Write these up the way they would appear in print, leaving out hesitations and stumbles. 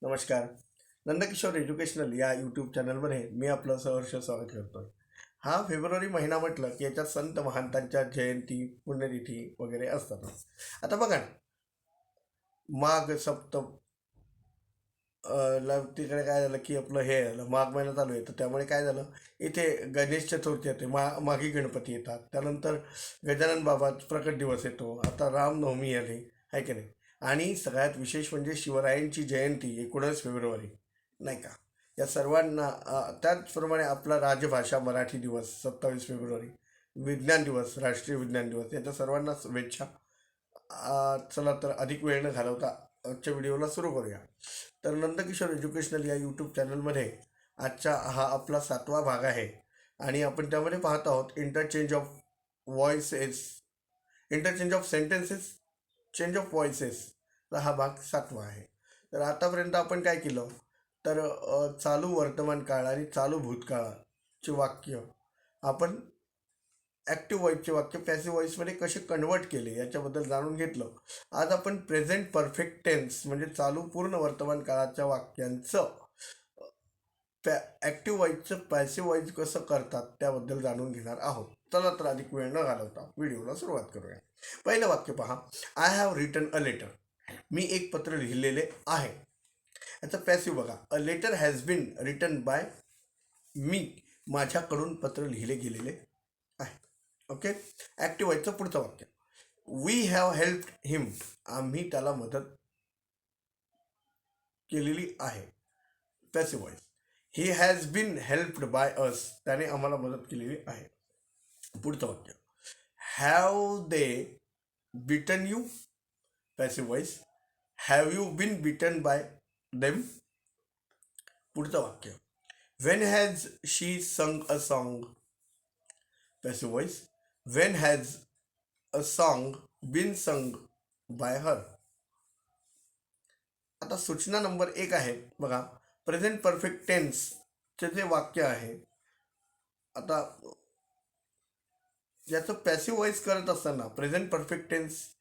नमस्कार. नंदकिशोर एज्युकेशनल या यूट्यूब चॅनलमध्ये मी आपलं सहर्ष स्वागत करतोय. हा फेब्रुवारी महिना म्हटलं की याच्यात संत महंतांच्या जयंती, पुण्यतिथी वगैरे असतात. आता बघा ना, माघ सप्तम तिकडे काय झालं की आपलं हे झालं, माघ महिना चालू आहे, तर त्यामुळे काय झालं, इथे गणेश चतुर्थी येते, माघी गणपती येतात, त्यानंतर गजानन बाबा प्रकट दिवस येतो, आता रामनवमी आली आहे की नाही. आणि सगळ्यात विशेष म्हणजे शिवरायांची जयंती 19 फेब्रुवारी, नाही का. या सर्वांना त्याचप्रमाणे आपला राजभाषा मराठी दिवस 27 फेब्रुवारी, विज्ञान दिवस, राष्ट्रीय विज्ञान दिवस, याच्या सर्वांना शुभेच्छा. चला तर अधिक वेळ न घालवता आजच्या व्हिडिओला सुरू करूया. तर नंदकिशोर एज्युकेशनल या यूट्यूब चॅनलमध्ये आजचा हा आपला 7वा भाग आहे आणि आपण त्यामध्ये पाहत आहोत interchange of voices, interchange of sentences, change of voices. तर हा भाग 7वा आहे. तर आतापर्यंत आपण काय केलं, तर चालू वर्तमान काळ आणि चालू भूतकाळाचे वाक्य आपण ॲक्टिव्ह व्हॉइसचे वाक्य पॅसिव्ह व्हॉइसमध्ये कसे कन्वर्ट केले याच्याबद्दल जाणून घेतलं. आज आपण प्रेझेंट परफेक्ट टेन्स म्हणजे चालू पूर्ण वर्तमान काळाच्या वाक्यांचं ॲक्टिव्ह व्हॉइसचं पॅसिव्ह व्हॉइस कसं करतात त्याबद्दल जाणून घेणार आहोत. चला तर अधिक वेळ न घालवता व्हिडिओला सुरुवात करूया. पहिलं वाक्य पहा, I have written a letter. मी एक पत्र लिहिलेले आहे. याचं पॅसिव्ह बघा, a letter has been written by me. माझ्याकडून पत्र लिहिले गेलेले आहे. ओके. ॲक्टिव्ह व्हॉइसचं पुढचं वाक्य, वी हॅव हेल्प्ड हिम. आम्ही त्याला मदत केलेली आहे. Passive voice. He has been helped by us. त्याने आम्हाला मदत केलेली आहे. पुढचं वाक्य, have they beaten you. Passive voice. Have you been beaten by them. पुढचं वाक्य, when has she sung a song. Passive voice. When has a song been sung by her. आता सूचना नंबर 1 आहे बघा, प्रेझेंट परफेक्ट टेन्सचे जे वाक्य आहे. आता याचं पॅसिव्ह व्हॉइस करत असताना प्रेझेंट परफेक्ट टेन्सच्या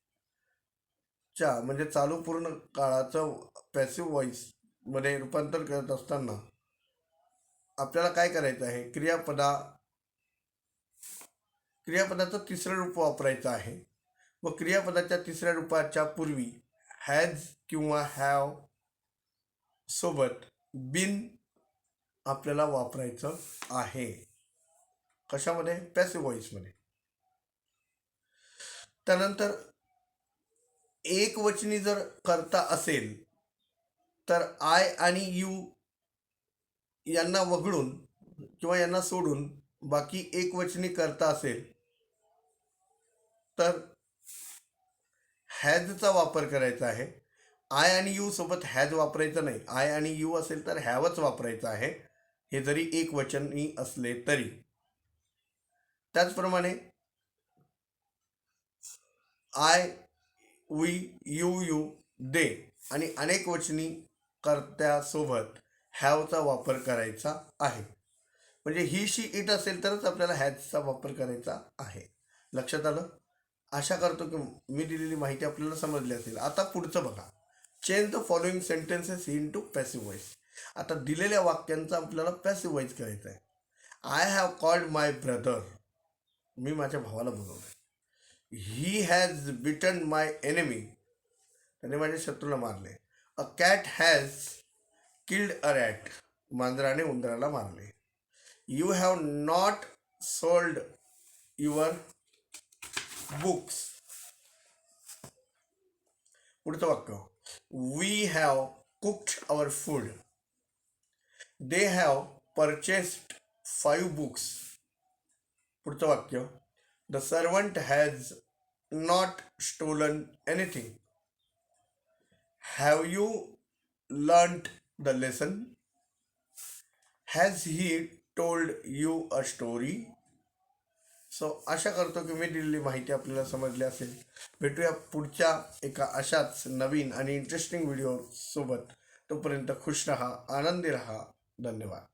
म्हणजे चालू पूर्ण काळाचं पॅसिव्ह व्हॉइसमध्ये रूपांतर करत असताना आपल्याला काय करायचं आहे, क्रियापदाचं तिसरं रूप वापरायचं आहे व क्रियापदाच्या तिसऱ्या रूपाच्या पूर्वी हॅज किंवा हॅव सोबत बिन आपल्याला वापरायचं आहे. कशामध्ये? पॅसिव्ह व्हॉइसमध्ये. त्यानंतर एकवचनी जर करता असेल तर आय आणि यू यांना वगळून किंवा यांना सोडून बाकी एकवचनी करता असेल तर हॅजचा वापर करायचा आहे. आय आणि यू सोबत हॅज वापरायचं नाही. आय आणि यू असेल तर हॅवच वापरायचं आहे, हे जरी एकवचनी असले तरी. त्याचप्रमाणे आय, वी, यू, दे आणि अनेक वचनी कर्त्यासोबत हॅवचा वापर करायचा आहे. म्हणजे ही, शी, इट असेल तरच आपल्याला हॅजचा वापर करायचा आहे. लक्षात आलं? आशा करतो की मी दिलेली माहिती आपल्याला समजली असेल. आता पुढचं बघा, change the following sentences into passive voice. आता दिलेल्या वाक्यांचा आपल्याला पॅसिव्ह व्हॉइस करायचा आहे. I have called my brother. मी माझ्या भावाला बोलवलं. He has beaten my enemy. त्याने माझ्या शत्रूला मारले. A cat has killed a rat. मांजराने उंदराला मारले. You have not sold your books. पुढचं वाक्य, we have cooked our food. They have purchased 5 books. पुढचं वाक्य, the servant has not stolen anything. Have you learned the lesson. Has he told you a story. So आशा करतो की मी दिलेली माहिती आपल्याला समजली असेल. भेटूया पुढच्या एका अशाच नवीन आणि इंटरेस्टिंग व्हिडिओ सोबत. तोपर्यंत खुश रहा, आनंदी रहा. धन्यवाद.